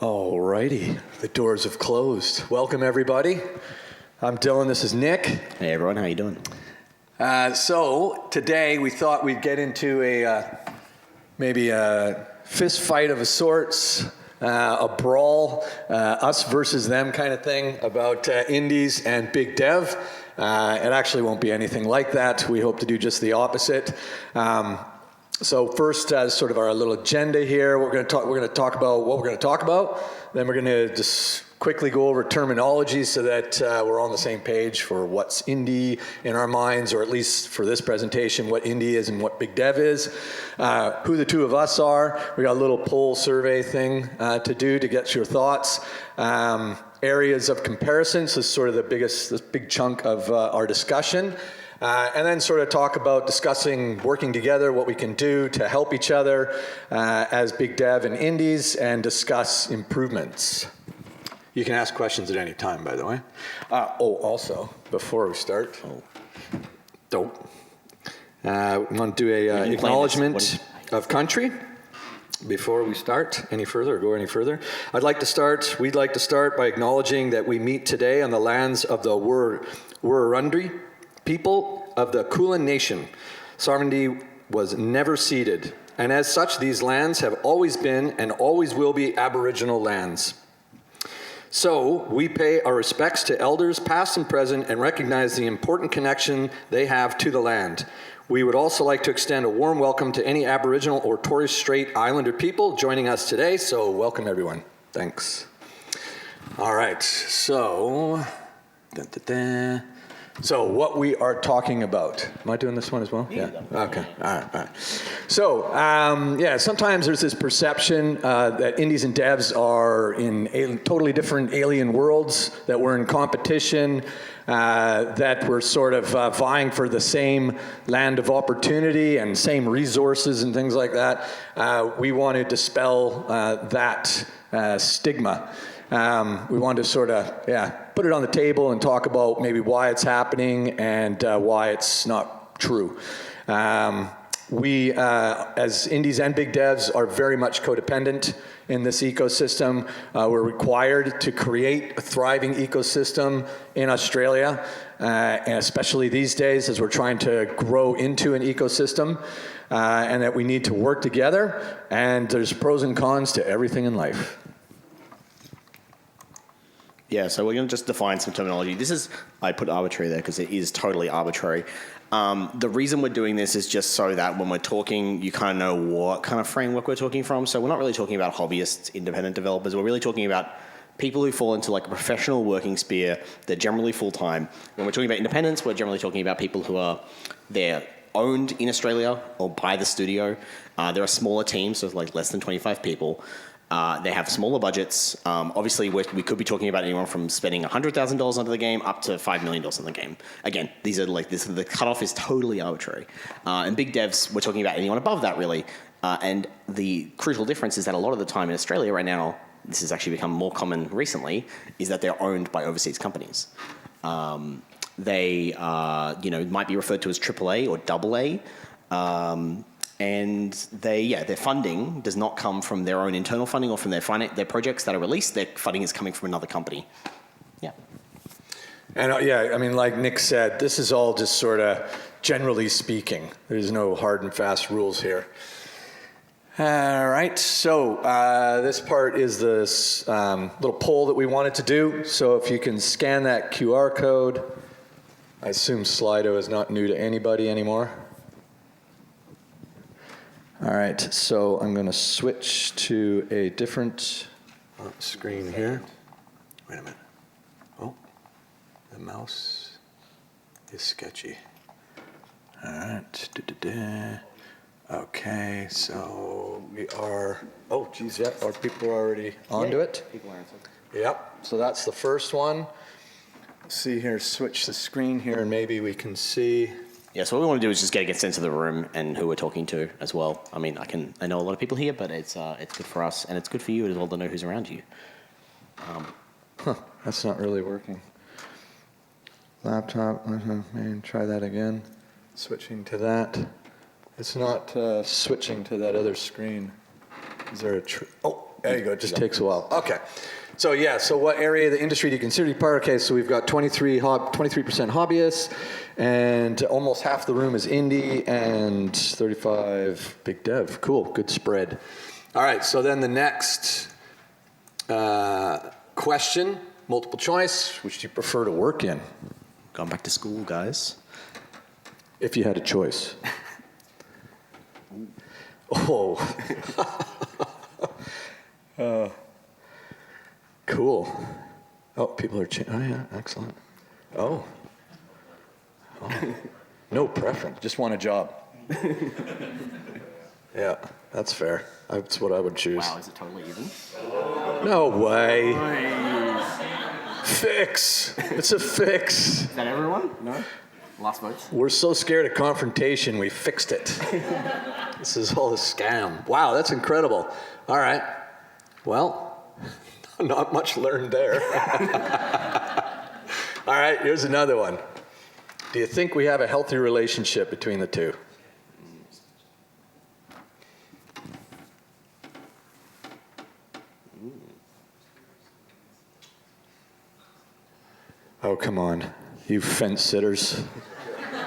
Alrighty, the doors have closed. Welcome everybody. I'm Dylan, this is Nick. Hey everyone, how you doing? So today we thought we'd get into maybe a fist fight of a sorts, a brawl, us versus them kind of thing about indies and big dev. It actually won't be anything like that. We hope to do just the opposite. So first, sort of our little agenda here, we're going to talk about what we're going to talk about. Then we're going to just quickly go over terminology so that we're on the same page for what's indie in our minds, or at least for this presentation, what indie is and what big dev is, who the two of us are. We got a little poll survey thing to do to get your thoughts. Areas of comparison, so this is sort of this big chunk of our discussion. And then sort of talk about discussing working together, what we can do to help each other as big dev and indies, and discuss improvements. You can ask questions at any time, by the way. Also, before we start, we want to do a acknowledgement of country. Before we start any further, or go any further, we'd like to start by acknowledging that we meet today on the lands of the Wurundjeri people of the Kulin Nation. Sovereignty was never ceded, and as such, these lands have always been and always will be Aboriginal lands. So, we pay our respects to elders past and present and recognize the important connection they have to the land. We would also like to extend a warm welcome to any Aboriginal or Torres Strait Islander people joining us today, so welcome everyone. Thanks. All right, so... So what we are talking about. Am I doing this one as well? Yeah. Okay. All right. So, sometimes there's this perception that indies and devs are in totally different alien worlds, that we're in competition, that we're sort of vying for the same land of opportunity and same resources and things like that. We want to dispel that stigma. We wanted to sort of, put it on the table and talk about maybe why it's happening and why it's not true. We, as indies and big devs, are very much codependent in this ecosystem. We're required to create a thriving ecosystem in Australia, and especially these days as we're trying to grow into an ecosystem, and that we need to work together, and there's pros and cons to everything in life. Yeah, so we're going to just define some terminology. I put arbitrary there because it is totally arbitrary. The reason we're doing this is just so that when we're talking, you kind of know what kind of framework we're talking from. So we're not really talking about hobbyists, independent developers. We're really talking about people who fall into like a professional working sphere. They're generally full-time. When we're talking about independents, we're generally talking about people who they're owned in Australia or by the studio. There are smaller teams, so like less than 25 people. They have smaller budgets. Obviously, we could be talking about anyone from spending $100,000 onto the game up to $5 million on the game. Again, the cutoff is totally arbitrary. And big devs, we're talking about anyone above that, really. And the crucial difference is that a lot of the time in Australia right now, this has actually become more common recently, is that they're owned by overseas companies. They might be referred to as AAA or AA. And their funding does not come from their own internal funding or from their projects that are released. Their funding is coming from another company. Yeah. And like Nick said, this is all just sort of generally speaking. There's no hard and fast rules here. All right, so this part is this little poll that we wanted to do. So if you can scan that QR code, I assume Slido is not new to anybody anymore. All right, so I'm going to switch to a different screen here. Wait a minute. Oh, the mouse is sketchy. All right. Okay, so we are, our people are already onto it? People are answering. Yep, so that's the first one. See here, switch the screen here, and maybe we can see. Yeah, so what we want to do is just get a sense of the room and who we're talking to as well. I mean, I know a lot of people here, but it's good for us, and it's good for you as well to know who's around you. That's not really working. Laptop, try that again. Switching to that. It's not switching to that other screen. Is there a There you go. It just takes a while. Okay. So yeah. So what area of the industry do you consider to be part of? Okay. So we've got 23% hobbyists, and almost half the room is indie, and 35 big dev. Cool. Good spread. All right. So then the next question, multiple choice. Which do you prefer to work in? Going back to school, guys. If you had a choice. Oh. Cool. Oh, people are oh yeah, excellent. Oh. No preference, just want a job. Yeah, that's fair. That's what I would choose. Wow, is it totally even? No way. Fix. It's a fix. Is that everyone? No? Last votes? We're so scared of confrontation, we fixed it. This is all a scam. Wow, that's incredible. All right. Well, not much learned there. All right, here's another one. Do you think we have a healthy relationship between the two? Oh, come on. You fence sitters.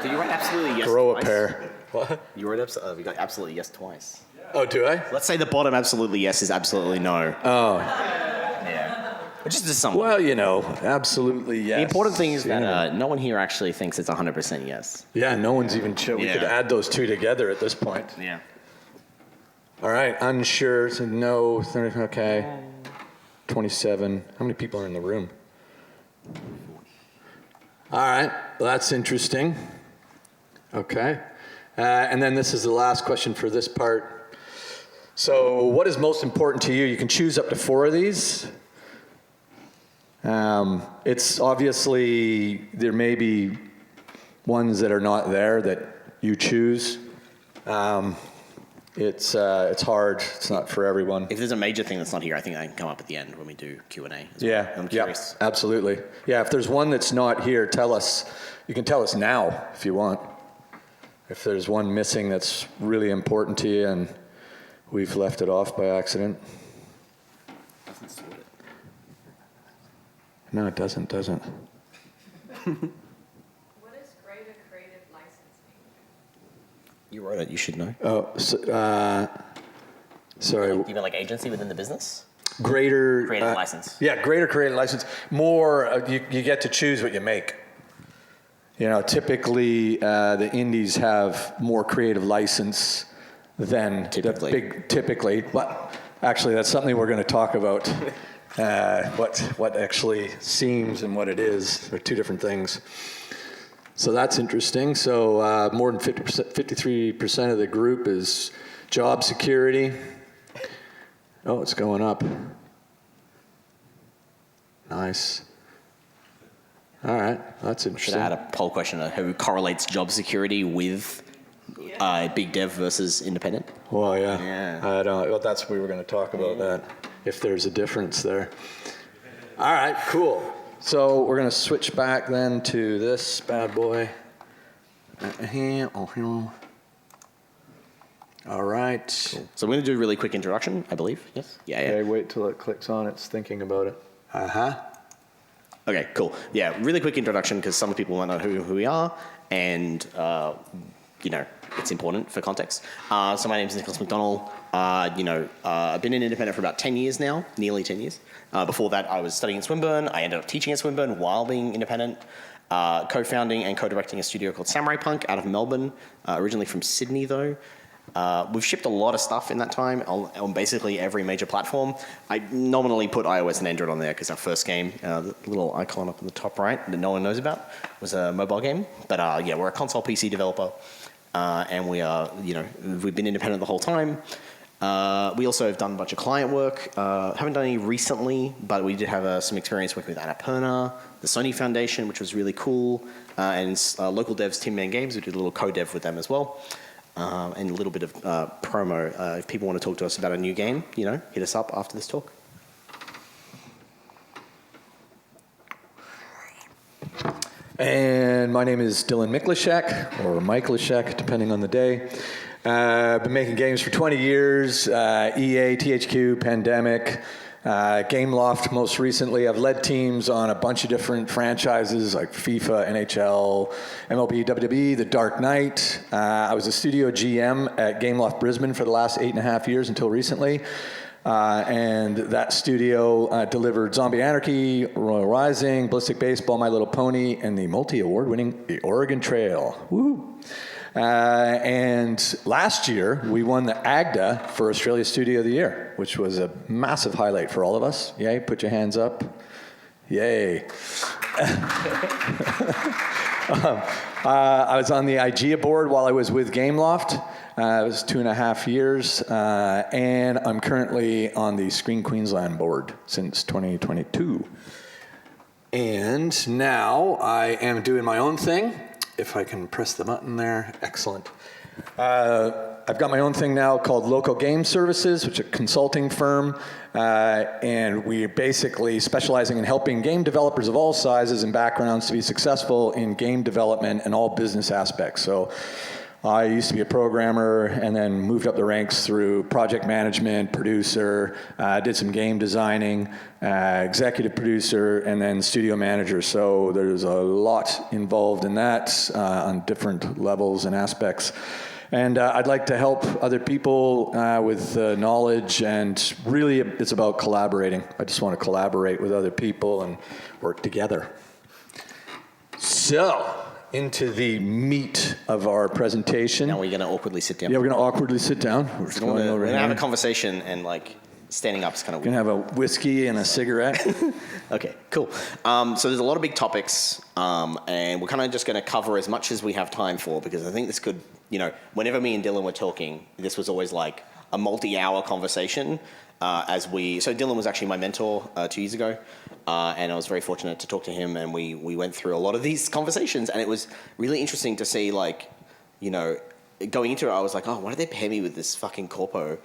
Did you write absolutely yes Throw twice? a pair. What? You wrote we got absolutely yes twice. Oh, do I? Let's say the bottom absolutely yes is absolutely no. Oh. Yeah. Which is just something. Well, you know, absolutely yes. The important thing is You know. that no one here actually thinks it's 100% yes. Yeah, no one's even chill. We Yeah. could add those two together at this point. Yeah. All right, unsure, so no, 30, okay. 27. How many people are in the room? All right, well, that's interesting. Okay. And then this is the last question for this part. So what is most important to you? You can choose up to 4 of these. It's obviously, there may be ones that are not there that you choose. It's hard. It's not for everyone. If there's a major thing that's not here, I think I can come up at the end when we do Q&A. Yeah, I'm curious. Yeah, absolutely. Yeah, if there's one that's not here, tell us. You can tell us now if you want. If there's one missing that's really important to you and we've left it off by accident. Doesn't sort it. No, it doesn't. What does greater creative license mean? You wrote it. You should know. Oh, so, sorry. You mean like agency within the business? Greater Creative license. Yeah, greater creative license. More, you get to choose what you make. You know, typically the indies have more creative license than Typically. the big. Typically, but actually, that's something we're going to talk about. What actually seems and what it is are two different things. So that's interesting. So more than 53% of the group is job security. Oh, it's going up. Nice. All right, that's Should interesting. I add a poll question of who correlates job security with big dev versus independent? Well, yeah. Yeah. I don't. Well, that's what we were going to talk about. That if there's a difference there. All right, cool. So we're going to switch back then to this bad boy. All right. So we're going to do a really quick introduction, I believe. Yes? Yeah. Okay, wait till it clicks on. It's thinking about it. Uh-huh. Okay, cool. Yeah, really quick introduction because some people might know who we are, and you know, it's important for context. So my name is McDonnell. I've been an independent for about 10 years now, nearly 10 years. Before that, I was studying at Swinburne. I ended up teaching at Swinburne while being independent, co-founding and co-directing a studio called Samurai Punk out of Melbourne, originally from Sydney though. We've shipped a lot of stuff in that time on basically every major platform. I nominally put iOS and Android on there because our first game, the little icon up in the top right that no one knows about, was a mobile game. But yeah, we're a console PC developer, and we are, we've been independent the whole time. We also have done a bunch of client work. Haven't done any recently, but we did have some experience working with Annapurna, the Sony Foundation, which was really cool, and local devs, Tin Man Games. We did a little co-dev with them as well. And a little bit of promo. If people want to talk to us about a new game, hit us up after this talk. And my name is Dylan Miklashek, or Miklashek, depending on the day. I've been making games for 20 years, EA, THQ, Pandemic, Gameloft most recently. I've led teams on a bunch of different franchises like FIFA, NHL, MLB, WWE, The Dark Knight. I was a studio GM at Gameloft Brisbane for the last 8.5 years until recently. And that studio delivered Zombie Anarchy, Royal Rising, Ballistic Baseball, My Little Pony, and the multi-award-winning The Oregon Trail. Woo! And last year, we won the AGDA for Australia Studio of the Year, which was a massive highlight for all of us. Yay, put your hands up. Yay. I was on the IGEA board while I was with Gameloft. It was 2.5 years, and I'm currently on the Screen Queensland board since 2022. And now I am doing my own thing. If I can press the button there, excellent. I've got my own thing now called Local Game Services, which is a consulting firm, and we're basically specializing in helping game developers of all sizes and backgrounds to be successful in game development and all business aspects. So I used to be a programmer and then moved up the ranks through project management, producer, did some game designing, executive producer, and then studio manager. So there's a lot involved in that on different levels and aspects. And I'd like to help other people with knowledge, and really it's about collaborating. I just want to collaborate with other people and work together. So, into the meat of our presentation. Now we're going to awkwardly sit down. Yeah, we're going to awkwardly sit down. We're We're going to have a conversation, and like standing up is kind of we're weird. going to have a whiskey and a cigarette. Okay, cool. So there's a lot of big topics, and we're kind of just going to cover as much as we have time for, because I think this could, whenever me and Dylan were talking, this was always like a multi-hour conversation. So Dylan was actually my mentor 2 years ago, and I was very fortunate to talk to him, and we went through a lot of these conversations, and it was really interesting to see, like, going into it, I was like, oh, why did they pay me with this fucking corpo?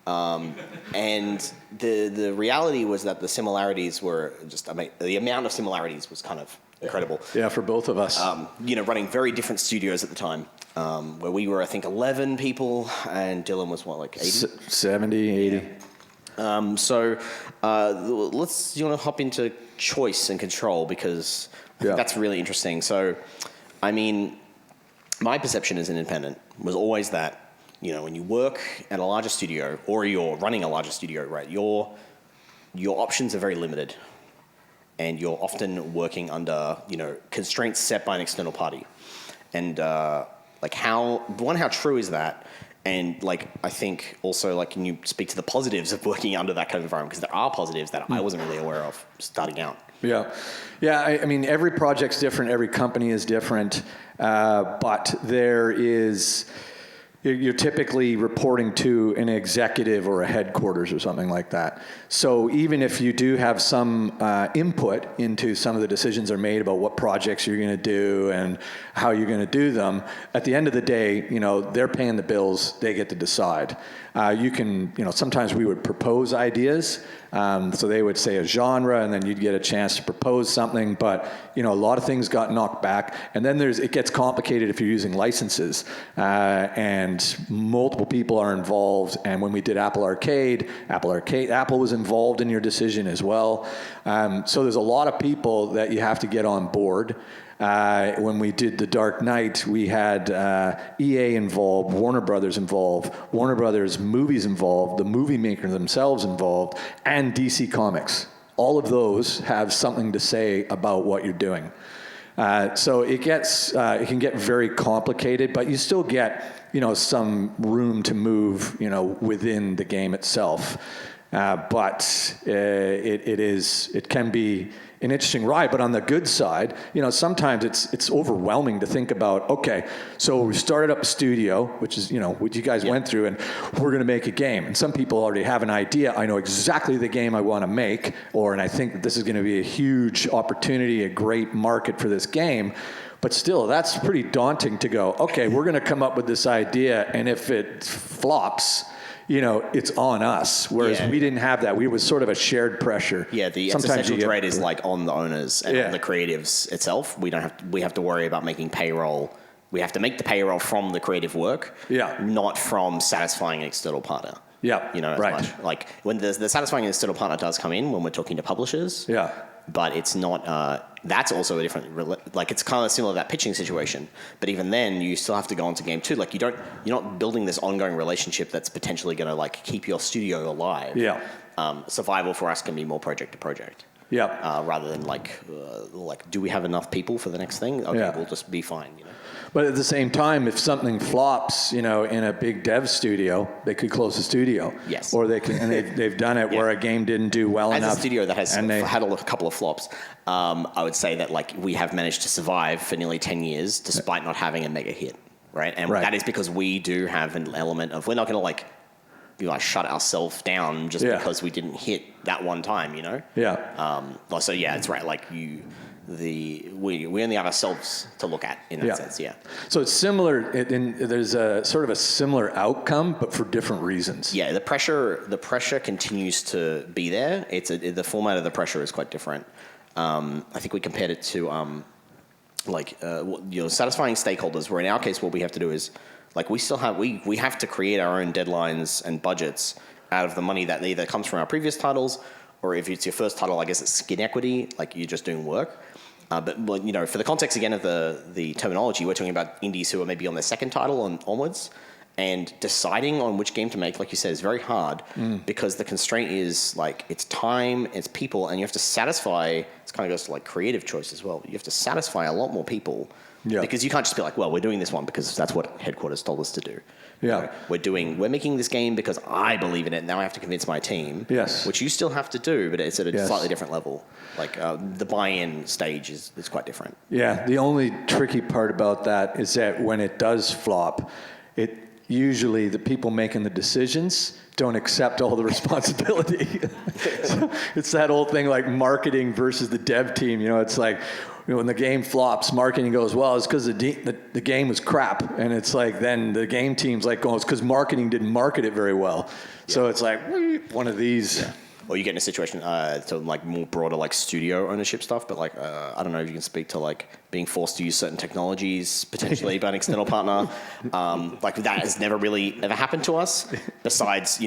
And the reality was that the similarities were just, the amount of similarities was kind of incredible. Yeah, for both of us. Running very different studios at the time, where we were, I think, 11 people, and Dylan was, what, like 80? 70, 80. Yeah. So you want to hop into choice and control, because I think that's really interesting. So, I mean, my perception as an independent was always that, when you work at a larger studio or you're running a larger studio, right, your options are very limited, and you're often working under, constraints set by an external party. And how true is that? And I think also can you speak to the positives of working under that kind of environment? Because there are positives that I wasn't really aware of starting out. Yeah. I mean, every project's different, every company is different, but you're typically reporting to an executive or a headquarters or something like that. So even if you do have some input into some of the decisions that are made about what projects you're going to do and how you're going to do them, at the end of the day, they're paying the bills, they get to decide. Sometimes we would propose ideas, so they would say a genre, and then you'd get a chance to propose something, but a lot of things got knocked back, and then it gets complicated if you're using licenses, and multiple people are involved. And when we did Apple Arcade, Apple was involved in your decision as well. So there's a lot of people that you have to get on board. When we did The Dark Knight, we had EA involved, Warner Brothers involved, Warner Brothers movies involved, the movie maker themselves involved, and DC Comics. All of those have something to say about what you're doing. So it can get very complicated, but you still get some room to move within the game itself. But it can be an interesting ride. But on the good side, sometimes it's overwhelming to think about, okay, so we started up a studio, which is, what you guys went through, and we're going to make a game. And some people already have an idea. I know exactly the game I want to make, and I think that this is going to be a huge opportunity, a great market for this game. But still, that's pretty daunting to go, okay, we're going to come up with this idea, and if it flops, it's on us. Whereas we didn't have that. We was sort of a shared pressure. Yeah, the existential dread is on the owners and on the creatives itself. We have to worry about making payroll we have to make the payroll from the creative work, not from satisfying an external partner. Yeah, you know, as much. Like when the satisfying an external partner does come in when we're talking to publishers. Yeah. But it's not. That's also a different. Like it's kind of similar to that pitching situation. But even then, you still have to go into game two. Like you're not building this ongoing relationship that's potentially going to like keep your studio alive. Yeah. Survival for us can be more project to project. Yeah. Rather than like, do we have enough people for the next thing? Okay, we'll just be fine. You know. But at the same time, if something flops, in a big dev studio, they could close the studio. Yes. Or they can, and they've done it where a game didn't do well enough. As a studio that has had a couple of flops, I would say that like we have managed to survive for nearly 10 years despite not having a mega hit, right? And that is because we do have an element of we're not going to shut ourselves down just because we didn't hit that one time, you know? Yeah. So yeah, it's right. Like we only have ourselves to look at in that sense. Yeah. So it's similar. There's a sort of a similar outcome, but for different reasons. Yeah. The pressure continues to be there. The format of the pressure is quite different. I think we compared it to satisfying stakeholders. Where in our case, what we have to do is like we have to create our own deadlines and budgets out of the money that either comes from our previous titles, or if it's your first title, I guess it's skin equity, like you're just doing work. But for the context again of the terminology, we're talking about indies who are maybe on their second title and onwards, and deciding on which game to make, like you said, is very hard because the constraint is like it's time, it's people, and you have to satisfy. It kind of goes to like creative choice as well. You have to satisfy a lot more people because you can't just be like, well, we're doing this one because that's what headquarters told us to do. Yeah, we're making this game because I believe in it. Now I have to convince my team. Yes, which you still have to do, but it's at a slightly different level. Like the buy-in stage is quite different. Yeah, the only tricky part about that is that when it does flop, usually the people making the decisions don't accept all the responsibility. So it's that old thing like marketing versus the dev team. It's like when the game flops, marketing goes, well, it's because the game was crap. And it's like then the game team's like, oh, it's because marketing didn't market it very well. Yeah. So it's like one of these. Yeah. Or you get in a situation to like more broader like studio ownership stuff, but like I don't know if you can speak to like being forced to use certain technologies potentially by an external partner. Like that has never happened to us. Besides,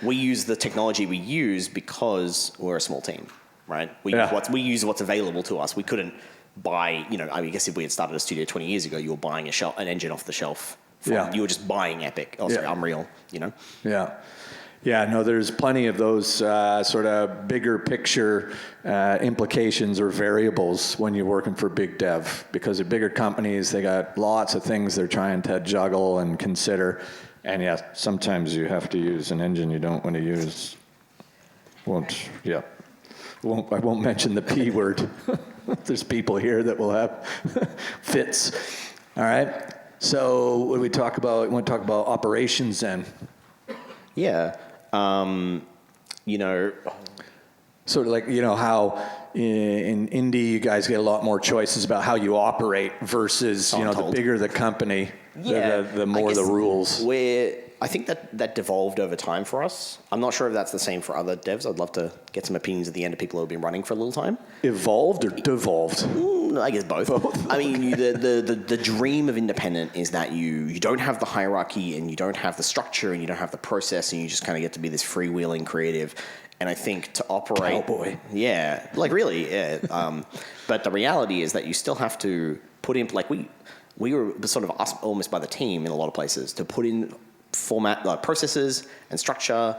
we use the technology we use because we're a small team, right? We use what's available to us. We couldn't buy. I guess if we had started a studio 20 years ago, you were buying an engine off the shelf. You were just buying Epic. Unreal. Yeah. Yeah, no, there's plenty of those sort of bigger picture implications or variables when you're working for Big Dev, because they're bigger companies, they got lots of things they're trying to juggle and consider. And sometimes you have to use an engine you don't want to use. I won't mention the P word. There's people here that will have fits. All right. So what do we talk about? We want to talk about operations then. Yeah. Sort of like, how in indie you guys get a lot more choices about how you operate versus, the bigger the company, the more the rules. I think that devolved over time for us. I'm not sure if that's the same for other devs. I'd love to get some opinions at the end of people who have been running for a little time. Evolved or devolved? I guess both. I mean, the dream of independent is that you don't have the hierarchy and you don't have the structure and you don't have the process and you just kind of get to be this freewheeling creative. And I think to operate... Cowboy. Yeah, like really, yeah. But the reality is that you still have to put in... Like we were sort of asked almost by the team in a lot of places to put in format processes and structure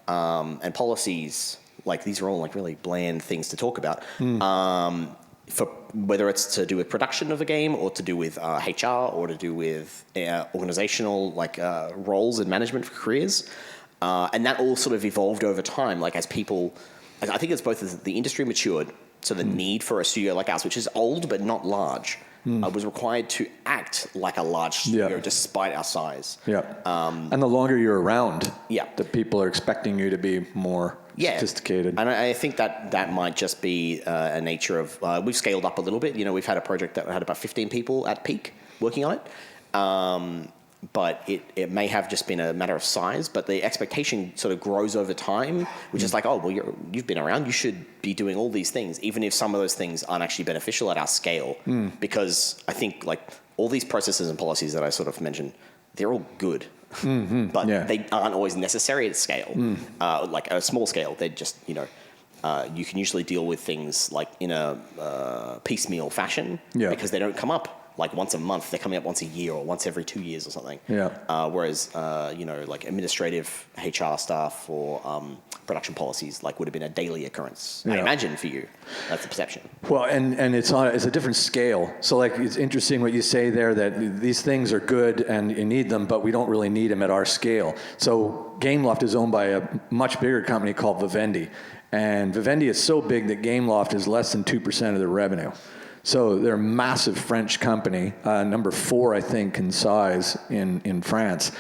and policies. Like these are all like really bland things to talk about. For whether it's to do with production of a game or to do with HR or to do with organizational roles and management for careers. And that all sort of evolved over time. Like as people, I think it's both as the industry matured, so the need for a studio like ours, which is old but not large, was required to act like a large studio despite our size. Yeah. And the longer you're around, the people are expecting you to be more sophisticated. And I think that might just be a nature of, we've scaled up a little bit. We've had a project that had about 15 people at peak working on it. But it may have just been a matter of size, but the expectation sort of grows over time, which is like, oh, well, you've been around, you should be doing all these things, even if some of those things aren't actually beneficial at our scale. Because I think like all these processes and policies that I sort of mentioned, they're all good. But they aren't always necessary at scale. Like a small scale, they're just, you can usually deal with things like in a piecemeal fashion because they don't come up like once a month. They're coming up once a year or once every 2 years or something. Whereas, like administrative HR stuff or production policies like would have been a daily occurrence. I imagine for you, that's the perception. Well, and it's a different scale. So like it's interesting what you say there that these things are good and you need them, but we don't really need them at our scale. So Gameloft is owned by a much bigger company called Vivendi, and Vivendi is so big that Gameloft is less than 2% of their revenue. So they're a massive French company, number 4, I think, in size in France.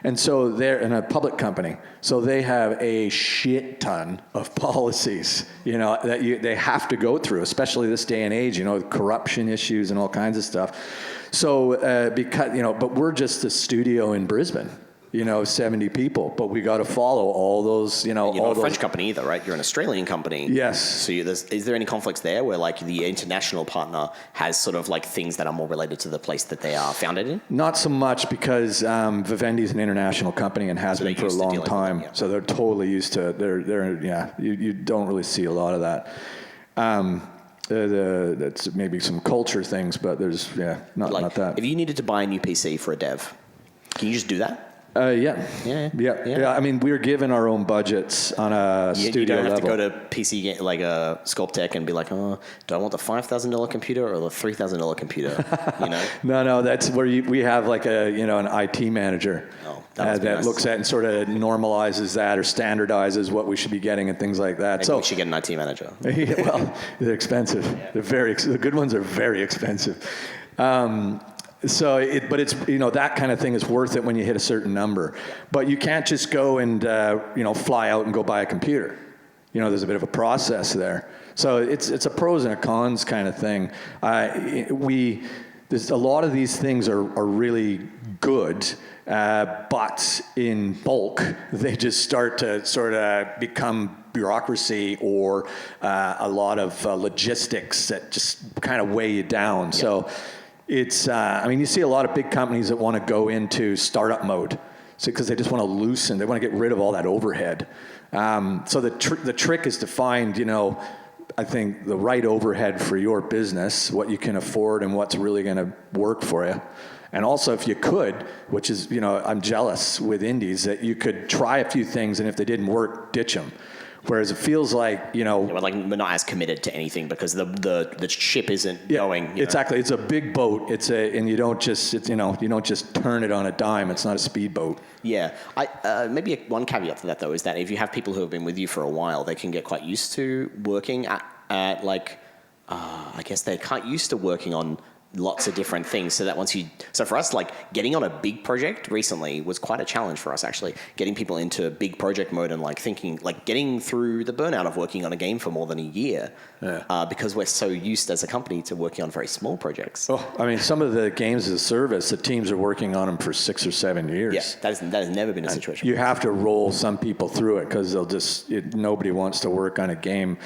And so they're in a public company. So they have a shit ton of policies, that they have to go through, especially this day and age, corruption issues and all kinds of stuff. So because, but we're just a studio in Brisbane. 70 people, but we got to follow all those, You're not a French company either, right? You're an Australian company. Yes. So is there any conflicts there where like the international partner has sort of like things that are more related to the place that they are founded in? Not so much because Vivendi is an international company and has been for a long time. So they're totally used to it. You don't really see a lot of that. That's maybe some culture things, but there's, not that. If you needed to buy a new PC for a dev, can you just do that? Yeah. I mean, we're given our own budgets on a studio level. You don't have to go to PC like a Sculpt Tech and be like, oh, do I want the $5,000 computer or the $3,000 computer? No, that's where we have like an IT manager that nice. looks at and sort of normalizes that or standardizes what we should be getting and things like that. Maybe we should get an IT manager. Well, they're expensive. The good ones are very expensive. But it's that kind of thing is worth it when you hit a certain number. But you can't just go and fly out and go buy a computer. There's a bit of a process there. So it's a pros and a cons kind of thing. There's a lot of these things are really good, but in bulk they just start to sort of become bureaucracy or a lot of logistics that just kind of weigh you down. So. It's, you see a lot of big companies that want to go into startup mode because they just want to they want to get rid of all that overhead. So the trick is to find, I think the right overhead for your business, what you can afford and what's really going to work for you. And also if you could, which is, I'm jealous with indies that you could try a few things and if they didn't work, ditch them. Whereas it feels like, we're not as committed to anything because the ship isn't going. Exactly. It's a big boat. And you don't just, you don't just turn it on a dime. It's not a speedboat. Yeah. Maybe one caveat to that though is that if you have people who have been with you for a while, they can get quite used to working at I guess they quite used to working on lots of different things so for us, like getting on a big project recently was quite a challenge for us actually, getting people into big project mode and like thinking, like getting through the burnout of working on a game for more than a year because we're so used as a company to working on very small projects. Some of the games as a service, the teams are working on them for 6 or 7 years. Yeah, that has never been a situation. You have to roll some people through it because nobody wants to work on a game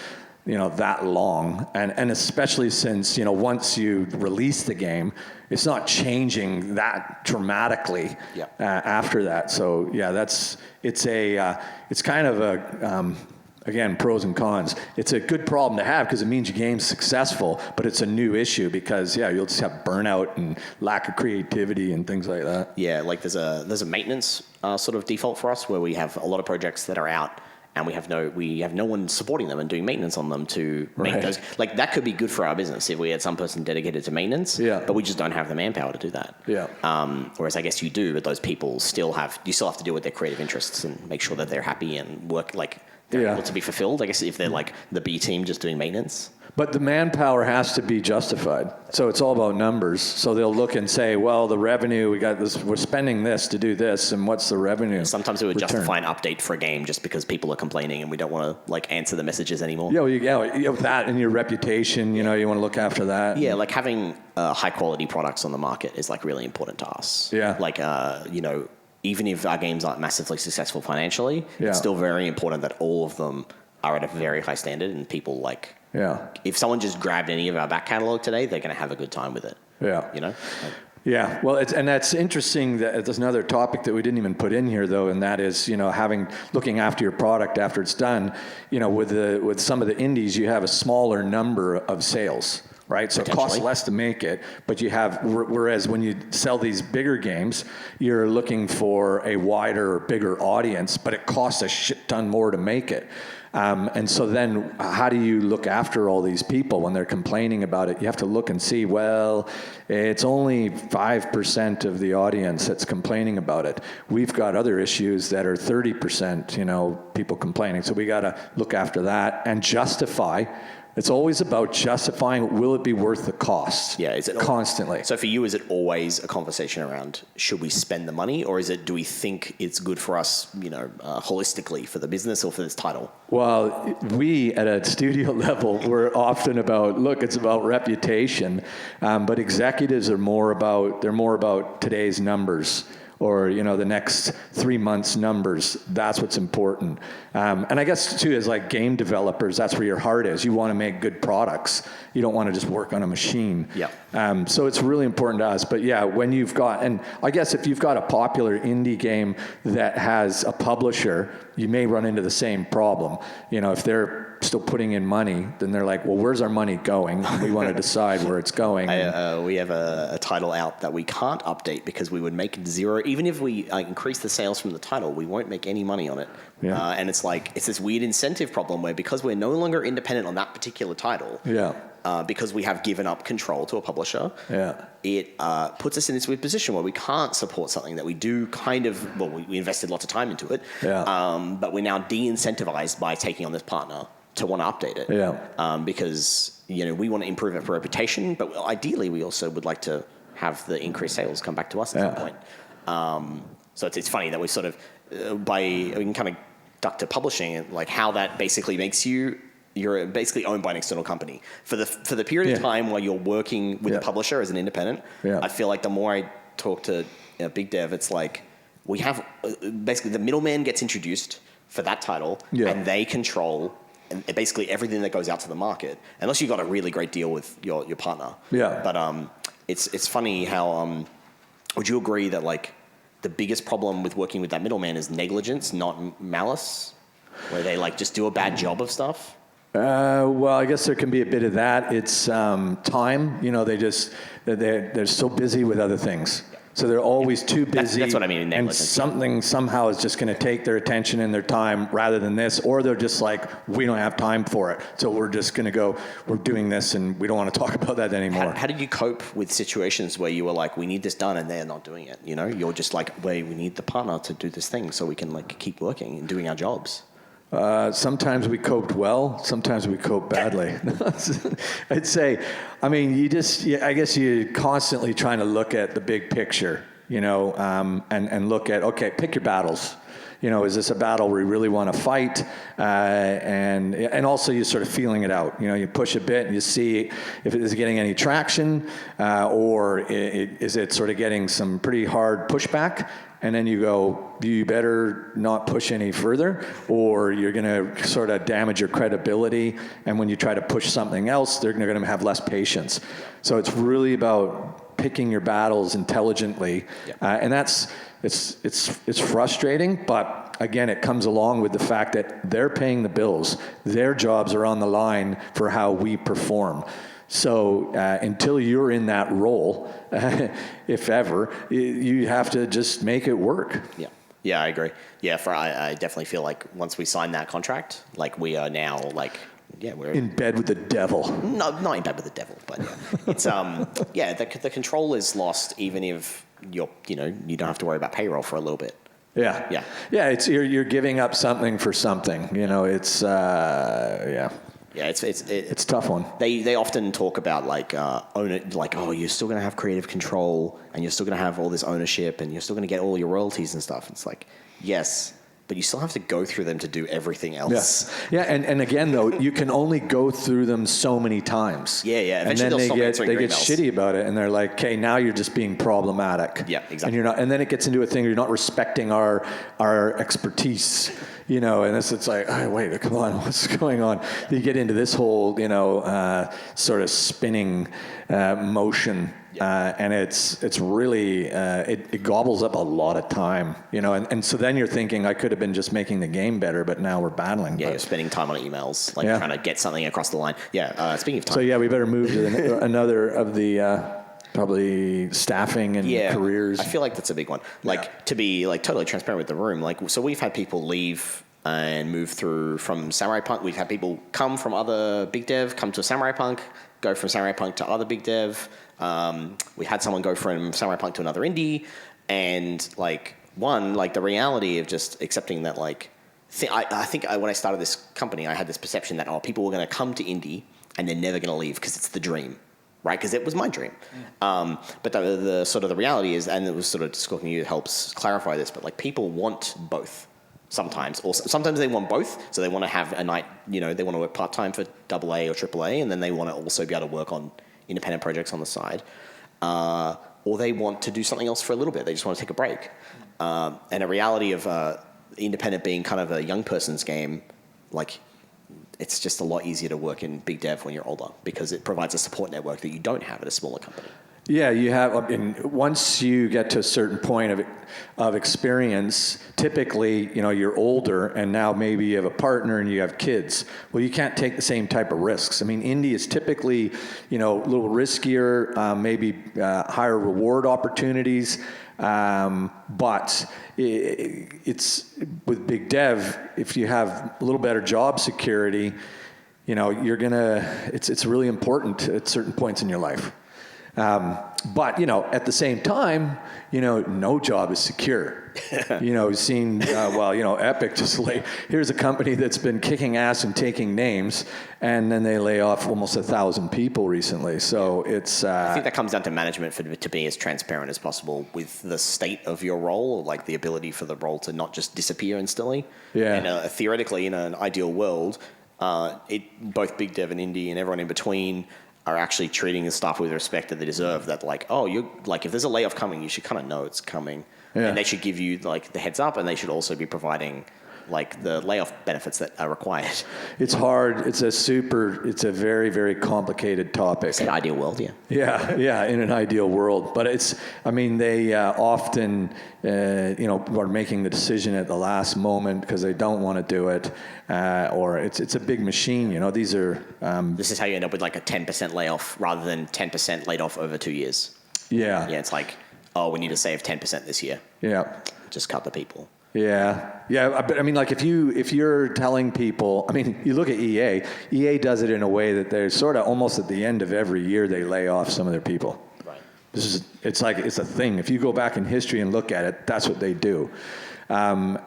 that long, and especially since once you release the game, it's not changing that dramatically after that. So it's kind of a again, pros and cons. It's a good problem to have because it means your game's successful, but it's a new issue because you'll just have burnout and lack of creativity and things like that. Yeah, like there's a maintenance sort of default for us where we have a lot of projects that are out. And we have no one supporting them and doing maintenance on them to make those. Like that could be good for our business if we had some person dedicated to maintenance. Yeah. But we just don't have the manpower to do that. Yeah. Whereas I guess you do, but those people still have to deal with their creative interests and make sure that they're happy and work like they're able to be fulfilled. I guess if they're like the B team just doing maintenance. But the manpower has to be justified. So it's all about numbers. So they'll look and say, well, the revenue, we got this, we're spending this to do this, and what's the revenue? Sometimes we would justify an update for a game just because people are complaining and we don't want to like answer the messages anymore. With that and your reputation, you want to look after that. Yeah, like having high quality products on the market is like really important to us. Yeah. Like, even if our games aren't massively successful financially, it's still very important that all of them are at a very high standard and people like... Yeah. If someone just grabbed any of our back catalog today, they're going to have a good time with it. Yeah. Yeah, well, and that's interesting. That there's another topic that we didn't even put in here, though, and that is, looking after your product after it's done. With some of the indies, you have a smaller number of sales, right? So it costs less to make it, but you have. Whereas when you sell these bigger games, you're looking for a wider, bigger audience, but it costs a shit ton more to make it. And so then how do you look after all these people when they're complaining about it? You have to look and see, well, it's only 5% of the audience that's complaining about it. We've got other issues that are 30%, people complaining. So we got to look after that and justify. It's always about justifying, will it be worth the cost? Yeah, is it constantly? So for you, is it always a conversation around, should we spend the money, or do we think it's good for us, holistically for the business or for this title? Well, we at a studio level, we're often about, it's about reputation, but executives are more about today's numbers. Or the next 3 months' numbers. That's what's important. And I guess too, as like game developers, that's where your heart is. You want to make good products. You don't want to just work on a machine. Yeah. So it's really important to us. But yeah, when you've got, and I guess if you've got a popular indie game that has a publisher, you may run into the same problem. If they're still putting in money, then they're like, well, where's our money going? And we want to decide where it's going. We have a title out that we can't update because we would make zero. Even if we increase the sales from the title, we won't make any money on it. Yeah. And it's this weird incentive problem where because we're no longer independent on that particular title, because we have given up control to a publisher, it puts us in this weird position where we can't support something that we do we invested lots of time into it, but we're now de-incentivized by taking on this partner to want to update it. Because, we want to improve it for reputation, but ideally we also would like to have the increased sales come back to us at some point. So it's funny that we sort of, we can kind of duck to publishing, like how that basically makes you're basically owned by an external company. For the period of time while you're working with a publisher as an independent, I feel like the more I talk to Big Dev, it's like we have, basically the middleman gets introduced for that title, and they control and basically everything that goes out to the market, unless you got a really great deal with your partner. But it's funny how would you agree that like the biggest problem with working with that middleman is negligence, not malice, where they like just do a bad job of stuff? Well, I guess there can be a bit of that. It's time. They're so busy with other things. So they're always too busy. That's what I mean in negligence. And something somehow is just going to take their attention and their time rather than this, or they're just like, we don't have time for it. So we're just going to go, we're doing this and we don't want to talk about that anymore. How did you cope with situations where you were like, we need this done and they're not doing it? You're just like, wait, we need the partner to do this thing so we can like keep working and doing our jobs. Sometimes we coped well, sometimes we coped badly. I'd say, I guess you're constantly trying to look at the big picture, and look at, okay, pick your battles. Is this a battle we really want to fight? And also you're sort of feeling it out. You push a bit and you see if it is getting any traction, or is it sort of getting some pretty hard pushback? And then you go, you better not push any further, or you're going to sort of damage your credibility. And when you try to push something else, they're going to have less patience. So it's really about picking your battles intelligently, and it's frustrating. But again, it comes along with the fact that they're paying the bills. Their jobs are on the line for how we perform. So until you're in that role, if ever, you have to just make it work. Yeah, I agree. Yeah, I definitely feel like once we sign that contract, like we are now like, we're in bed with the devil. No, not in bed with the devil, but it's the control is lost even if you don't have to worry about payroll for a little bit. Yeah. It's you're giving up something for something. It's Yeah, it's a tough one. They often talk about like you're still going to have creative control and you're still going to have all this ownership and you're still going to get all your royalties and stuff. It's like, yes, but you still have to go through them to do everything else. Yeah, and again though, you can only go through them so many times. Yeah. Eventually and then they get shitty about it, and they're like, "Okay, now you're just being problematic." Yeah, exactly. And then it gets into a thing where you're not respecting our expertise. And it's like, oh, wait, come on, what's going on? You get into this whole, sort of spinning motion And it's really, it gobbles up a lot of time, and so then you're thinking, I could have been just making the game better, but now we're battling. Yeah, you're spending time on emails, trying to get something across the line. Yeah, speaking of time. So yeah, we better move to another of the probably staffing and careers. I feel like that's a big one. To be totally transparent with the room. So we've had people leave and move through from Samurai Punk. We've had people come from other Big Dev, come to Samurai Punk, go from Samurai Punk to other Big Dev. We had someone go from Samurai Punk to another indie, and the reality of just accepting that I think when I started this company, I had this perception that people were going to come to indie and they're never going to leave because it's the dream. Right, because it was my dream. But the sort of the reality is, and it was sort of just talking to you, it helps clarify this. But people want both sometimes, or sometimes they want both. So they want to have a night, they want to work part time for AA or AAA, and then they want to also be able to work on independent projects on the side, or they want to do something else for a little bit. They just want to take a break. And a reality of independent being kind of a young person's game, it's just a lot easier to work in Big Dev when you're older because it provides a support network that you don't have at a smaller company. Yeah, you have. Once you get to a certain point of experience, typically, you're older, and now maybe you have a partner and you have kids. Well, you can't take the same type of risks. Indie is typically, a little riskier, maybe higher reward opportunities. But it's with Big Dev, if you have a little better job security, it's really important at certain points in your life. But at the same time, no job is secure. Seen, Epic just here's a company that's been kicking ass and taking names, and then they lay off almost 1,000 people recently. So it's. I think that comes down to management to be as transparent as possible with the state of your role, the ability for the role to not just disappear instantly. Yeah. And theoretically, in an ideal world, both Big Dev and Indie and everyone in between are actually treating the staff with respect that they deserve. That if there's a layoff coming, you should kind of know it's coming. Yeah. And they should give you the heads up, and they should also be providing the layoff benefits that are required. It's hard. It's a very, very complicated topic. It's an ideal world, yeah. Yeah, in an ideal world. But they often, are making the decision at the last moment because they don't want to do it, or it's a big machine. These are. This is how you end up with a 10% layoff rather than 10% laid off over 2 years. Yeah. Yeah, it's we need to save 10% this year. Yeah. Just cut the people. Yeah. But if you're telling people, you look at EA. EA does it in a way that they're sort of almost at the end of every year they lay off some of their people. Right. It's a thing. If you go back in history and look at it, that's what they do. So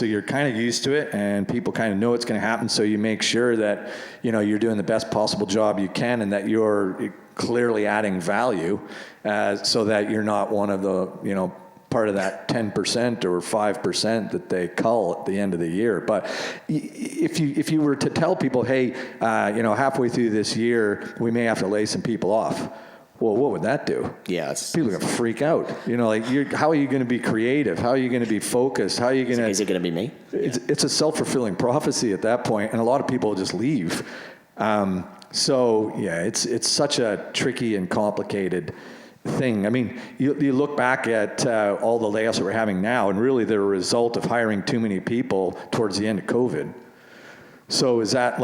you're kind of used to it, and people kind of know it's going to happen. So you make sure that you're doing the best possible job you can, and that you're clearly adding value, so that you're not one of the part of that 10% or 5% that they cull at the end of the year. But if you were to tell people, hey, halfway through this year we may have to lay some people off. Well, what would that do? Yeah, people are gonna freak out. How are you going to be creative? How are you going to be focused? How are you going to? Is it going to be me? It's a self-fulfilling prophecy at that point, and a lot of people will just leave. It's such a tricky and complicated thing. You look back at all the layoffs that we're having now, and really they're a result of hiring too many people towards the end of COVID. So is that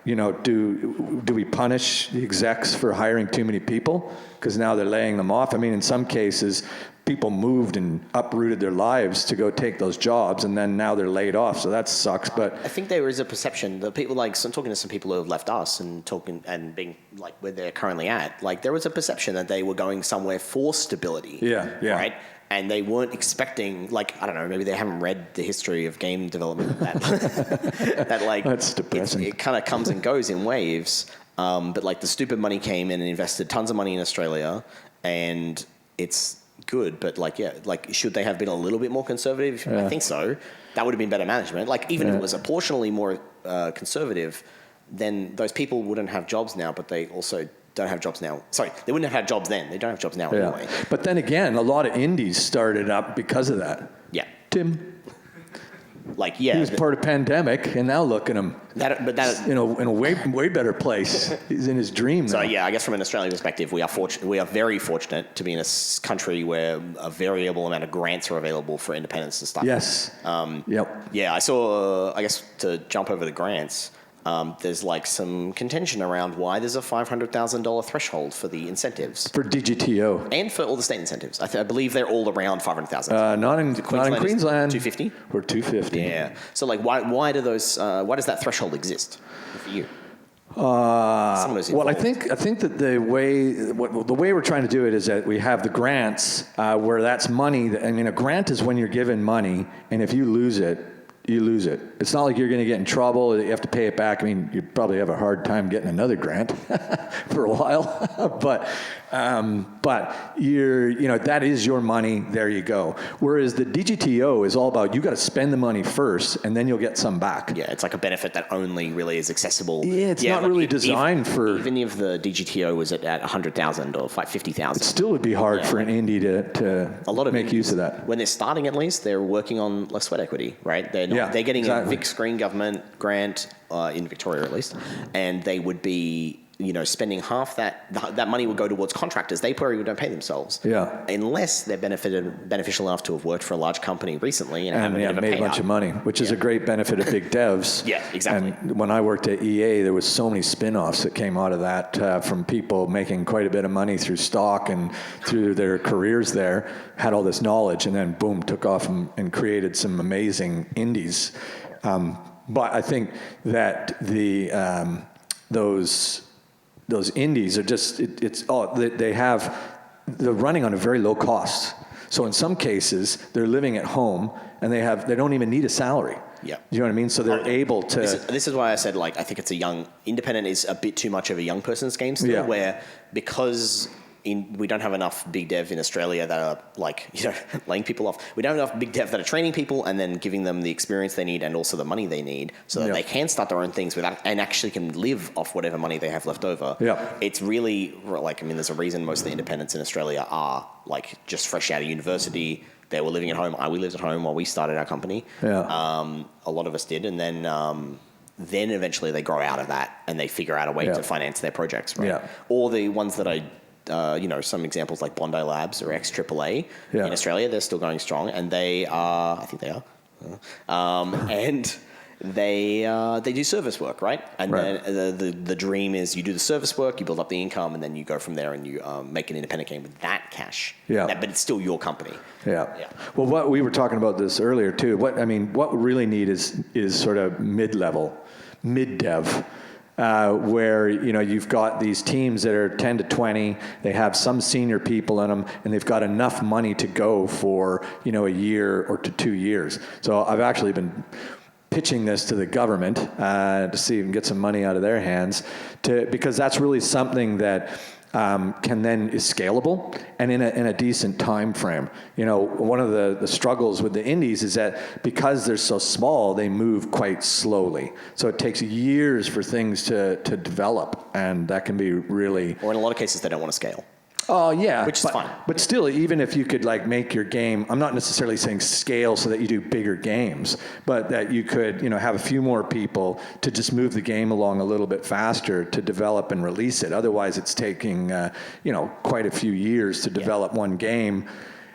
do we punish the execs for hiring too many people because now they're laying them off? In some cases, people moved and uprooted their lives to go take those jobs, and then now they're laid off. So that sucks. But I think there is a perception that people I'm talking to some people who have left us and talking and being where they're currently at. There was a perception that they were going somewhere for stability. Yeah. Right. And they weren't expecting, I don't know, maybe they haven't read the history of game development that that's depressing. It kind of comes and goes in waves. But the stupid money came in and invested tons of money in Australia, and it's good. But should they have been a little bit more conservative? Yeah. I think so. That would have been better management. Even if it was proportionally more conservative, then those people wouldn't have jobs now, but they also don't have jobs now. Sorry, they wouldn't have had jobs then. They don't have jobs now anyway. But then again, a lot of indies started up because of that. Yeah. Tim? Like, yeah. He was part of pandemic, and now look at him. In a way better place. He's in his dream now. So yeah, I guess from an Australian perspective, we are very fortunate to be in a country where a variable amount of grants are available for independence and stuff. Yes. Yep. Yeah, I saw. I guess to jump over the grants, there's like some contention around why there's a $500,000 threshold for the incentives For DGTO. and for all the state incentives. I believe they're all around $500,000. Not in Queensland. 250. We're 250. Yeah. So like, why does that threshold exist for you? Well, I think that the way we're trying to do it is that we have the grants where that's money. I mean, a grant is when you're given money, and if you lose it, you lose it. It's not like you're going to get in trouble. You have to pay it back. I mean, you probably have a hard time getting another grant for a while, but that is your money. There you go. Whereas the DGTO is all about you got to spend the money first, and then you'll get some back. Yeah, it's like a benefit that only really is accessible. Yeah, it's not really designed for. Even if the DGTO was at 100,000 or 50,000, it still would be hard for an indie to make use of that. When they're starting, at least they're working on less sweat equity, right? They're getting a Vic Screen government grant in Victoria at least, and they would be spending half that money would go towards contractors. They probably don't pay themselves. Yeah. Unless they're beneficial enough to have worked for a large company recently and made a bunch of money, which is a great benefit of Big Devs. Yeah, exactly. And when I worked at EA, there was so many spin-offs that came out of that from people making quite a bit of money through stock and through their careers there, had all this knowledge, and then boom, took off and created some amazing indies. But I think that those indies are just they're running on a very low cost. So in some cases they're living at home and they don't even need a salary. Yeah. You know what I mean? So they're able to. This is why I said, like, I think it's independent is a bit too much of a young person's game still, where because we don't have enough big dev in Australia that are laying people off. We don't have enough big dev that are training people and then giving them the experience they need and also the money they need so that they can start their own things and actually can live off whatever money they have left over. Yeah. It's really there's a reason most of the independents in Australia are like just fresh out of university. They were living at home. We lived at home while we started our company. Yeah. A lot of us did, and then eventually they grow out of that and they figure out a way to finance their projects, right? Yeah. Or the ones that some examples like Bondi Labs or ex-AAA in Australia, they're still going strong, and they are, I think they are, and they do service work, right? And then the dream is you do the service work, you build up the income, and then you go from there and you make an independent game with that cash. Yeah. But it's still your company. Yeah. Well, what we were talking about this earlier too. What we really need is sort of mid-level, mid-dev. Where you've got these teams that are 10 to 20, they have some senior people in them, and they've got enough money to go for a year or to 2 years. So I've actually been pitching this to the government to see if we can get some money out of their hands, because that's really something that is scalable and in a decent time frame. One of the struggles with the indies is that because they're so small, they move quite slowly. So it takes years for things to develop, and that can be really. Or in a lot of cases, they don't want to scale. Oh, yeah. Which is fine. But still, even if you could make your game, I'm not necessarily saying scale so that you do bigger games, but that you could, have a few more people to just move the game along a little bit faster to develop and release it. Otherwise, it's taking, quite a few years to develop one game.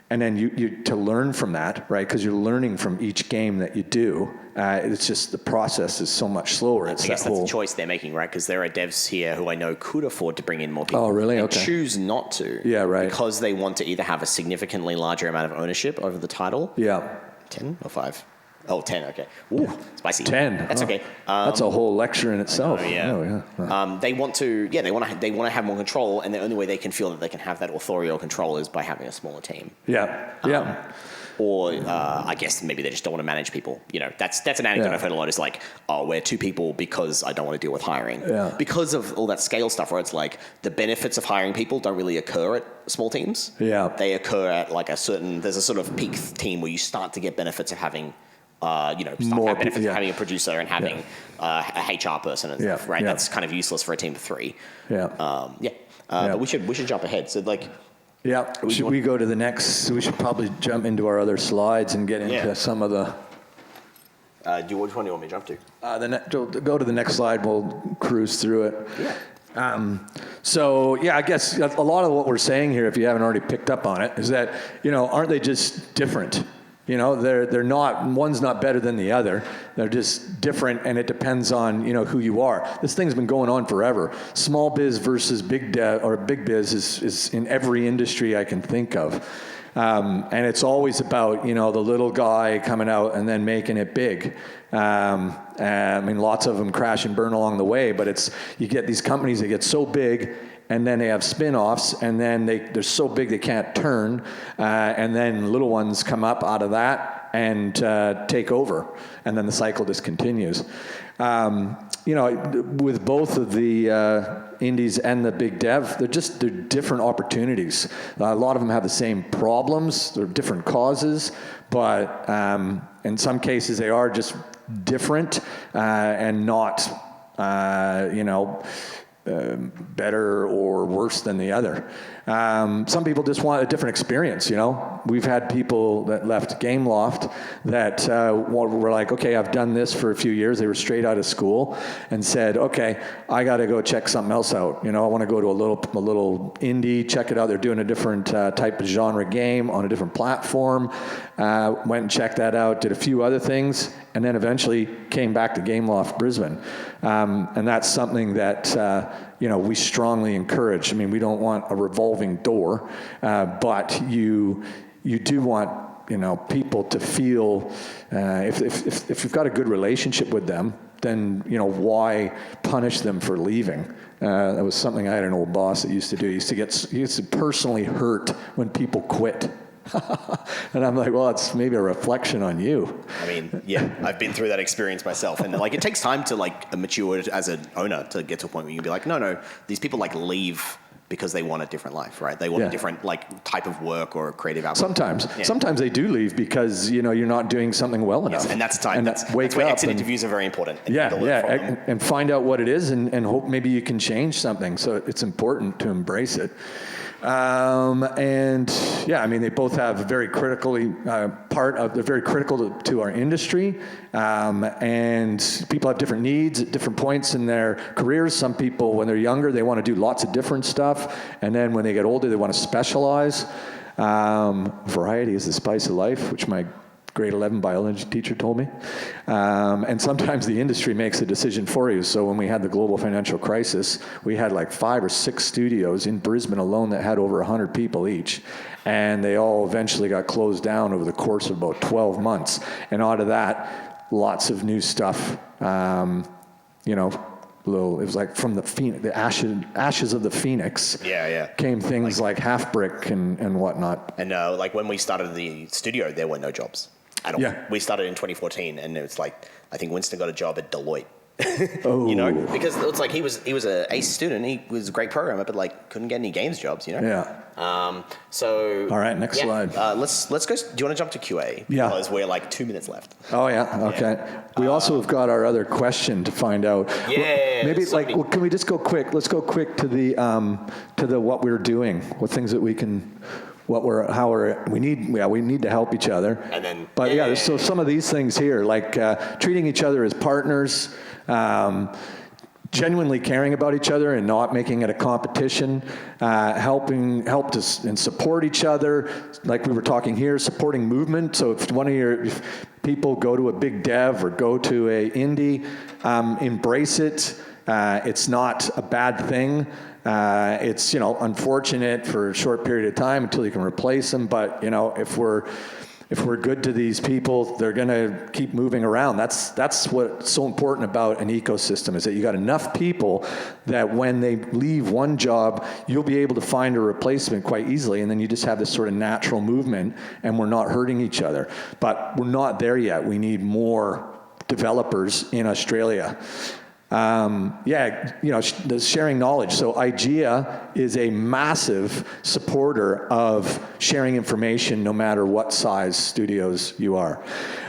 And then you to learn from that, right? Because you're learning from each game that you do. It's just the process is so much slower. I guess that's a choice they're making, right? Because there are devs here who I know could afford to bring in more people. Oh, really? And okay. choose not to. Yeah, right. Because they want to either have a significantly larger amount of ownership over the title. Yeah. 10 or 5? Oh, 10, okay. Ooh, spicy. 10. That's okay. That's a whole lecture in itself. Yeah. They want to have more control, and the only way they can feel that they can have that authorial control is by having a smaller team. Yeah. Or I guess maybe they just don't want to manage people. That's an anecdote I've heard a lot. Is like, oh, we're 2 people because I don't want to deal with hiring. Yeah. Because of all that scale stuff, where it's like the benefits of hiring people don't really occur at small teams. Yeah. They occur at there's a sort of peak team where you start to get benefits of having. More benefits of having a producer and having a HR person and stuff, right? That's kind of useless for a team of 3. But we should jump ahead. So should we go to the next? We should probably jump into our other slides and get into some of the. Which one do you want me to jump to? Go to the next slide. We'll cruise through it. Yeah. So I guess a lot of what we're saying here, if you haven't already picked up on it, is that aren't they just different? They're not. One's not better than the other. They're just different, and it depends on who you are. This thing's been going on forever. Small biz versus big dev or big biz is in every industry I can think of. And it's always about, the little guy coming out and then making it big. Lots of them crash and burn along the way, but you get these companies that get so big, and then they have spin-offs, and then they're so big they can't turn, and then little ones come up out of that and take over, and then the cycle just continues. With both of the indies and the big dev, they're different opportunities. A lot of them have the same problems, they're different causes, but in some cases they are just different and not, better or worse than the other. Some people just want a different experience, We've had people that left Gameloft that were like, okay, I've done this for a few years. They were straight out of school and said, okay, I got to go check something else out. I want to go to a little indie, check it out. They're doing a different type of genre game on a different platform. Went and checked that out, did a few other things, and then eventually came back to Gameloft Brisbane. And that's something that we strongly encourage. We don't want a revolving door, but you do want people to feel if you've got a good relationship with them, then why punish them for leaving? That was something I had an old boss that used to do. He used to personally hurt when people quit. And I'm like, well, it's maybe a reflection on you. I've been through that experience myself, and it takes time to mature as an owner to get to a point where you can be like, no, these people leave because they want a different life, right? They want a different type of work or creative output. Sometimes they do leave because you're not doing something well enough. Yes, and that's time. And that's where exit interviews are very important. And find out what it is and hope maybe you can change something. So it's important to embrace it. They both have very critically they're very critical to our industry, and people have different needs at different points in their careers. Some people, when they're younger, they want to do lots of different stuff, and then when they get older, they want to specialize. Variety is the spice of life, which my grade 11 biology teacher told me. And sometimes the industry makes a decision for you. So when we had the global financial crisis, we had 5 or 6 studios in Brisbane alone that had over 100 people each. And they all eventually got closed down over the course of about 12 months. And out of that, lots of new stuff, it was like from the ashes of the phoenix. Came things like Half Brick and whatnot. And when we started the studio, there were no jobs at all. Yeah. We started in 2014, and it's I think Winston got a job at Deloitte. Because it's he was an ace student. He was a great programmer, but couldn't get any games jobs. Yeah. So. All right, next slide. Let's go. Do you want to jump to QA? Yeah. Because we're 2 minutes left. Oh yeah. Okay. Yeah. We also have got our other question to find out. Yeah. Maybe can we just go quick? Let's go quick to the what we're doing. What things that we can. We need to help each other. And then. But so some of these things here, treating each other as partners. Genuinely caring about each other and not making it a competition, help and support each other, like we were talking here, supporting movement. So if one of your people go to a big dev or go to a indie, embrace it. It's not a bad thing. It's unfortunate for a short period of time until you can replace them. But if we're good to these people, they're going to keep moving around. That's what's so important about an ecosystem, is that you got enough people that when they leave one job, you'll be able to find a replacement quite easily, and then you just have this sort of natural movement, and we're not hurting each other. But we're not there yet. We need more developers in Australia. The sharing knowledge. So IGEA is a massive supporter of sharing information no matter what size studios you are.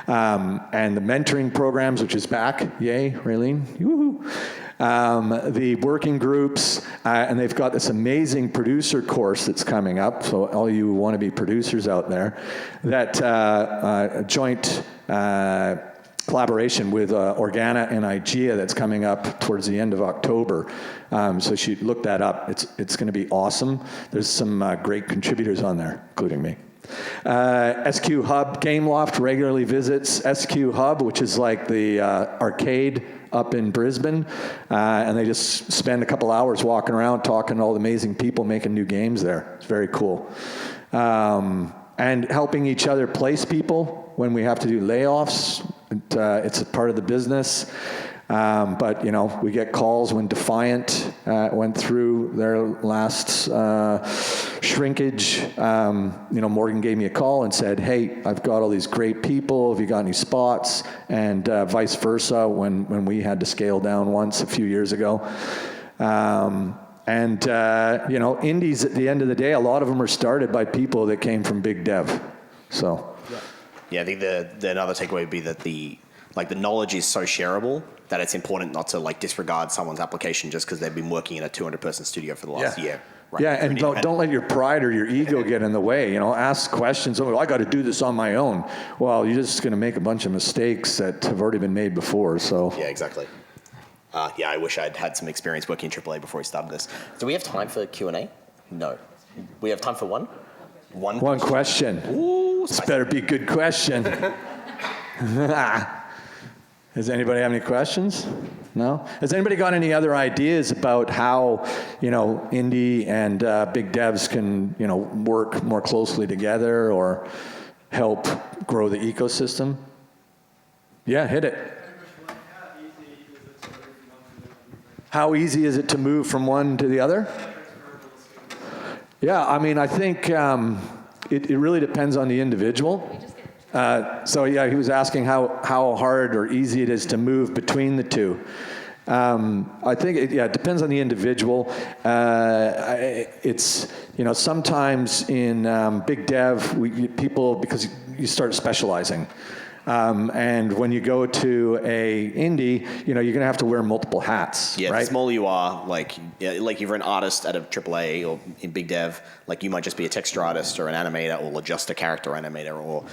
And the mentoring programs, which is back, yay, Raylene, woohoo. The working groups, and they've got this amazing producer course that's coming up, so all you wanna-be producers out there, that joint collaboration with Organa and IGEA that's coming up towards the end of October. So you should look that up. It's going to be awesome. There's some great contributors on there, including me. SQ Hub Gameloft regularly visits SQ Hub, which is like the arcade up in Brisbane, and they just spend a couple hours walking around talking to all the amazing people making new games there. It's very cool. And helping each other place people when we have to do layoffs. It's a part of the business. But, you know, we get calls when Defiant went through their last shrinkage. You know, Morgan gave me a call and said, hey, I've got all these great people. Have you got any spots? And vice versa when we had to scale down once a few years ago. You know, indies at the end of the day, a lot of them are started by people that came from Big Dev. So. Yeah, I think the another takeaway would be that the knowledge is so shareable that it's important not to like disregard someone's application just because they've been working in a 200-person studio for the last year. Right? Yeah, and don't let your pride or your ego get in the way. You know, ask questions. Oh, I got to do this on my own. Well, you're just going to make a bunch of mistakes that have already been made before. So. Yeah, exactly. Yeah, I wish I'd had some experience working in AAA before we started this. Do we have time for Q&A? No. We have time for one? One question. Ooh, this better be a good question. Does anybody have any questions? No? Has anybody got any other ideas about how, you know, indie and big devs can, you know, work more closely together or help grow the ecosystem? Yeah, hit it. How easy is it to move from one to the other? Yeah, I mean, I think it really depends on the individual. So yeah, he was asking how hard or easy it is to move between the two. I think it depends on the individual. It's, you know, sometimes in big dev, people, because you start specializing. And when you go to a indie, you know, you're going to have to wear multiple hats, yeah, right? The smaller you are, like if you're an artist at a AAA or in Big Dev, like you might just be a texture artist or an animator or just a character animator or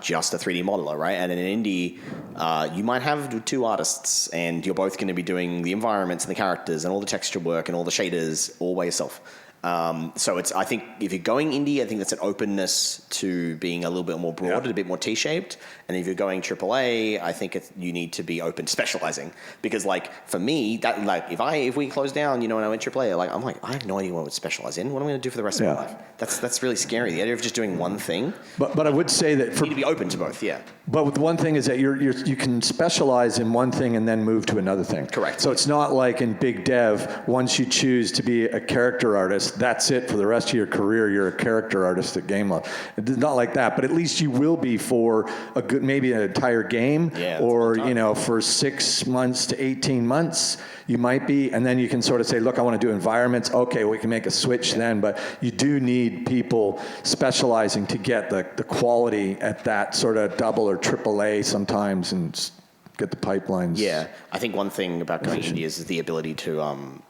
just a 3D modeler, right? And in an indie, you might have two artists and you're both going to be doing the environments and the characters and all the texture work and all the shaders all by yourself. So I think if you're going indie, I think that's an openness to being a little bit more broad and a bit more T-shaped. And if you're going AAA, I think you need to be open to specializing. Because like for me, that like if we close down, you know, and I went AAA, I'm like, I have no idea what I would specialize in. What am I going to do for the rest of my life? That's really scary. The idea of just doing one thing. But I would say that you need to be open to both. Yeah. But the one thing is that you can specialize in one thing and then move to another thing. Correct. So it's not like in Big Dev, once you choose to be a character artist, that's it for the rest of your career. You're a character artist at GameLove. It's not like that, but at least you will be for a good, maybe an entire game, or you know, for 6 months to 18 months. You might be, and then you can sort of say, look, I want to do environments. Okay, we can make a switch then, but you do need people specializing to get the quality at that sort of double or AAA sometimes and get the pipelines. Yeah, I think one thing about going indie is the ability to,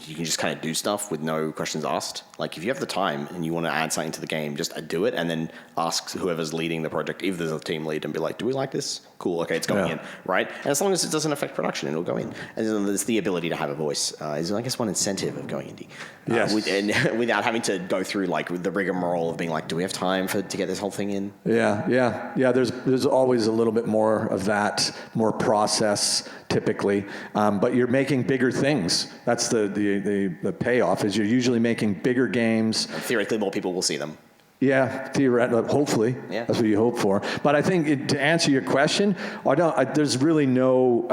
you can just kind of do stuff with no questions asked. Like if you have the time and you want to add something to the game, just do it and then ask whoever's leading the project, if there's a team lead, and be like, do we like this? Cool, okay, it's going in, right? And as long as it doesn't affect production, it'll go in. And then there's the ability to have a voice is, I guess, one incentive of going indie. Yes. Without having to go through like the rigmarole of being like, do we have time to get this whole thing in? Yeah. There's always a little bit more of that, more process typically, but you're making bigger things. That's the payoff. Is you're usually making bigger games. And theoretically, more people will see them. Yeah, theoretically, hopefully. Yeah. That's what you hope for. But I think to answer your question, there's really no.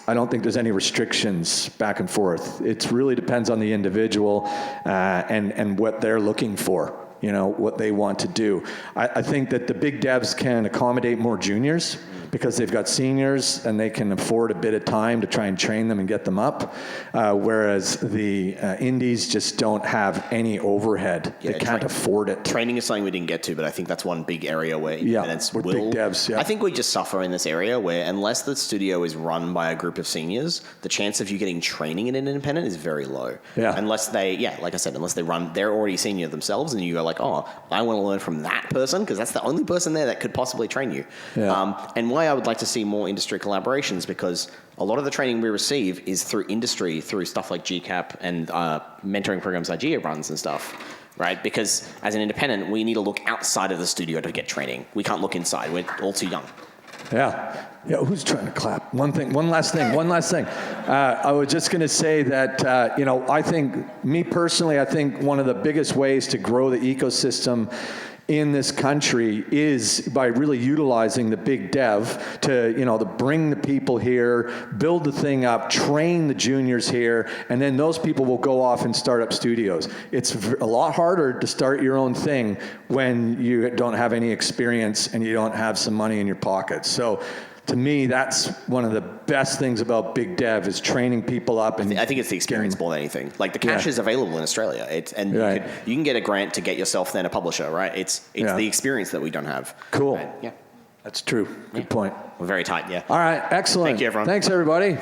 I don't think there's any restrictions back and forth. It really depends on the individual and what they're looking for. You know, what they want to do. I think that the big devs can accommodate more juniors because they've got seniors and they can afford a bit of time to try and train them and get them up, whereas the indies just don't have any overhead. They can't afford it. Training is something we didn't get to, but I think that's one big area where independence we're big devs. Yeah. I think we just suffer in this area where unless the studio is run by a group of seniors, the chance of you getting training in an independent is very low. Yeah. Unless they, like I said, they're already senior themselves and you go like, oh, I want to learn from that person because that's the only person there that could possibly train you. Yeah. And why why I would like to see more industry collaborations, because a lot of the training we receive is through industry, through stuff like GCAP and mentoring programs IGEA runs and stuff, right? Because as an independent, we need to look outside of the studio to get training. We can't look inside. We're all too young. Yeah. Yeah, who's trying to clap? One last thing. I was just going to say that, I think, me personally, I think one of the biggest ways to grow the ecosystem in this country is by really utilizing the big dev to bring the people here, build the thing up, train the juniors here, and then those people will go off and start up studios. It's a lot harder to start your own thing when you don't have any experience and you don't have some money in your pocket. So to me, that's one of the best things about Big Dev is training people up. And I think it's the experience more than anything. Like the cash is available in Australia. You can get a grant to get yourself then a publisher, right? It's the experience that we don't have. Cool. Right? Yeah. That's true. Good point. We're very tight, yeah. All right, excellent. Thank you, everyone. Thanks, everybody.